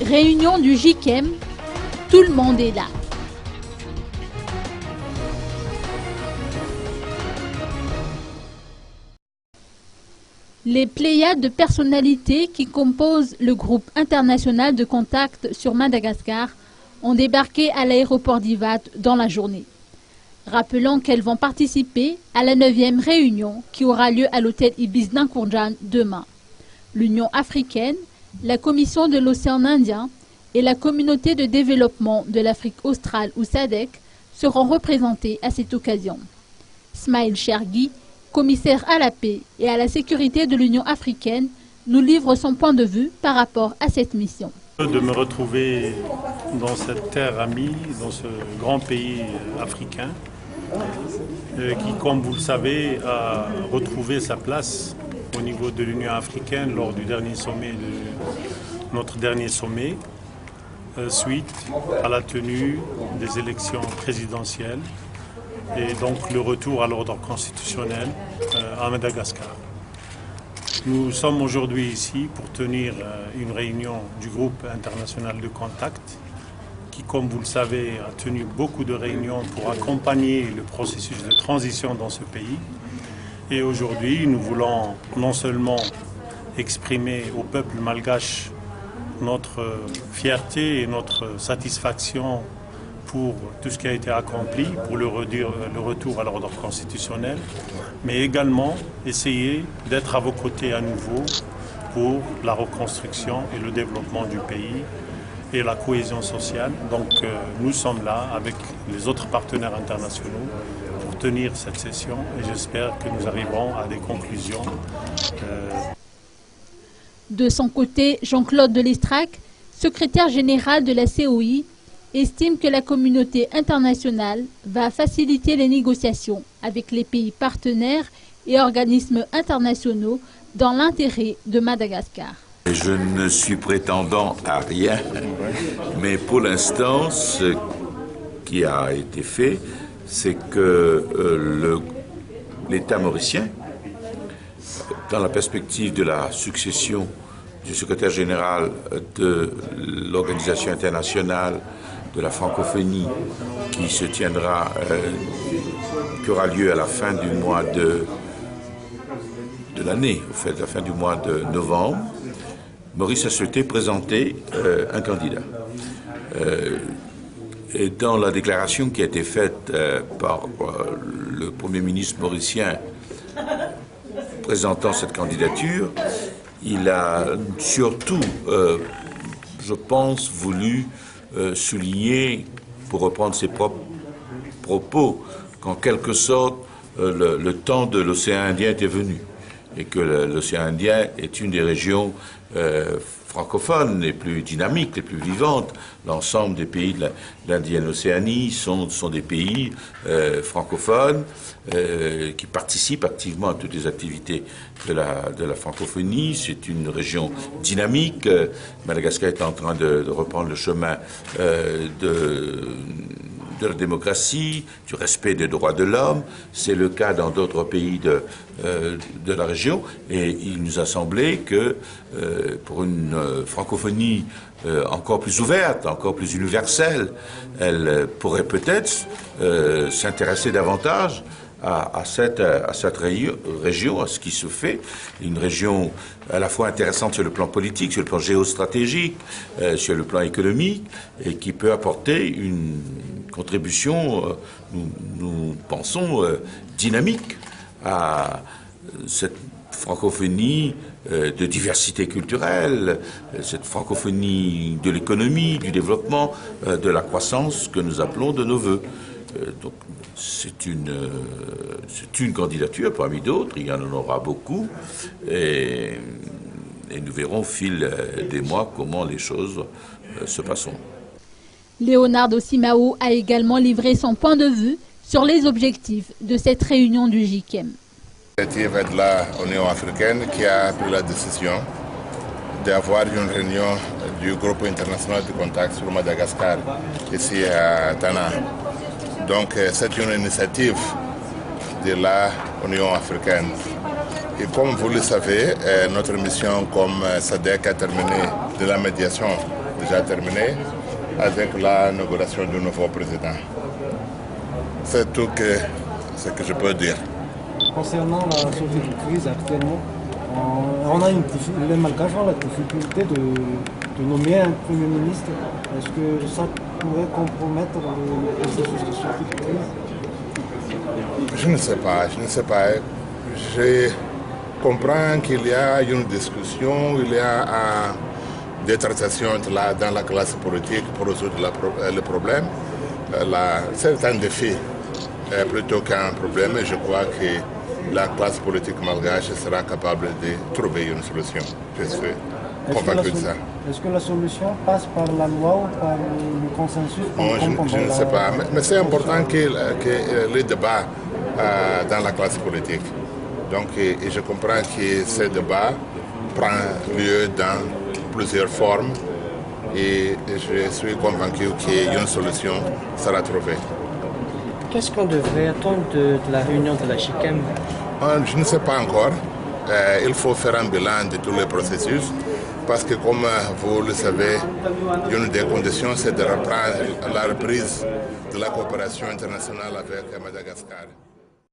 Réunion du JICEM, tout le monde est là. Les pléiades de personnalités qui composent le groupe international de contact sur Madagascar ont débarqué à l'aéroport d'Ivat dans la journée. Rappelons qu'elles vont participer à la 9e réunion qui aura lieu à l'hôtel Ibis d'Inkourjan demain. L'Union africaine, la Commission de l'océan Indien et la Communauté de développement de l'Afrique australe ou SADC seront représentés à cette occasion. Smail Chergui, commissaire à la paix et à la sécurité de l'Union africaine, nous livre son point de vue par rapport à cette mission. De me retrouver dans cette terre amie, dans ce grand pays africain, qui, comme vous le savez, a retrouvé sa place au niveau de l'Union africaine lors du dernier sommet, notre dernier sommet, suite à la tenue des élections présidentielles et donc le retour à l'ordre constitutionnel à Madagascar. Nous sommes aujourd'hui ici pour tenir une réunion du groupe international de contact qui, comme vous le savez, a tenu beaucoup de réunions pour accompagner le processus de transition dans ce pays. Et aujourd'hui, nous voulons non seulement exprimer au peuple malgache notre fierté et notre satisfaction pour tout ce qui a été accompli, pour le retour à l'ordre constitutionnel, mais également essayer d'être à vos côtés à nouveau pour la reconstruction et le développement du pays et la cohésion sociale. Donc nous sommes là avec les autres partenaires internationaux pour tenir cette session et j'espère que nous arriverons à des conclusions. De son côté, Jean-Claude Delestrac, secrétaire général de la COI, estime que la communauté internationale va faciliter les négociations avec les pays partenaires et organismes internationaux dans l'intérêt de Madagascar. Je ne suis prétendant à rien, mais pour l'instant, ce qui a été fait, c'est que l'État mauricien, dans la perspective de la succession du secrétaire général de l'Organisation internationale de la francophonie qui se tiendra, qui aura lieu à la fin du mois de l'année, au fait, à la fin du mois de novembre, Maurice a souhaité présenter un candidat. Et dans la déclaration qui a été faite par le Premier ministre mauricien présentant cette candidature, il a surtout, je pense, voulu souligner, pour reprendre ses propres propos, qu'en quelque sorte, le temps de l'océan Indien était venu et que l'océan Indien est une des régions francophones les plus dynamiques, les plus vivantes. L'ensemble des pays de l'Indienne Océanie sont des pays francophones qui participent activement à toutes les activités de la francophonie. C'est une région dynamique. Madagascar est en train de reprendre le chemin de la démocratie, du respect des droits de l'homme. C'est le cas dans d'autres pays de la région. Et il nous a semblé que pour une francophonie encore plus ouverte, encore plus universelle, elle pourrait peut-être s'intéresser davantage à cette région, à ce qui se fait. Une région à la fois intéressante sur le plan politique, sur le plan géostratégique, sur le plan économique, et qui peut apporter une contribution, nous pensons, dynamique à cette francophonie de diversité culturelle, cette francophonie de l'économie, du développement, de la croissance que nous appelons de nos voeux. Donc c'est une candidature parmi d'autres, il y en aura beaucoup, et nous verrons au fil des mois comment les choses se passeront. Leonardo Simao a également livré son point de vue sur les objectifs de cette réunion du JICEM. L'initiative est de l'Union africaine qui a pris la décision d'avoir une réunion du groupe international de contact sur Madagascar, ici à Tana. Donc c'est une initiative de l'Union africaine. Et comme vous le savez, notre mission comme SADC a terminé de la médiation déjà terminée avec l'inauguration du nouveau président. C'est tout ce que je peux dire. Concernant la sortie de crise actuellement, les Malgaches ont la difficulté de nommer un Premier ministre. Est-ce que ça pourrait compromettre le processus de sortie de crise? Je ne sais pas. Je comprends qu'il y a une discussion, il y a des tractations dans la classe politique pour résoudre le problème. C'est un défi plutôt qu'un problème, et je crois que la classe politique malgache sera capable de trouver une solution. Je suis convaincu de ça. Est-ce que la solution passe par la loi ou par le consensus? Je ne sais pas, mais c'est important que les débats dans la classe politique. Donc, et je comprends que ce débat prend lieu dans plusieurs formes et je suis convaincu qu'une solution sera trouvée. Qu'est-ce qu'on devrait attendre de la réunion de la CHICAM? Je ne sais pas encore. Il faut faire un bilan de tous les processus parce que, comme vous le savez, une des conditions, c'est de reprendre la reprise de la coopération internationale avec Madagascar.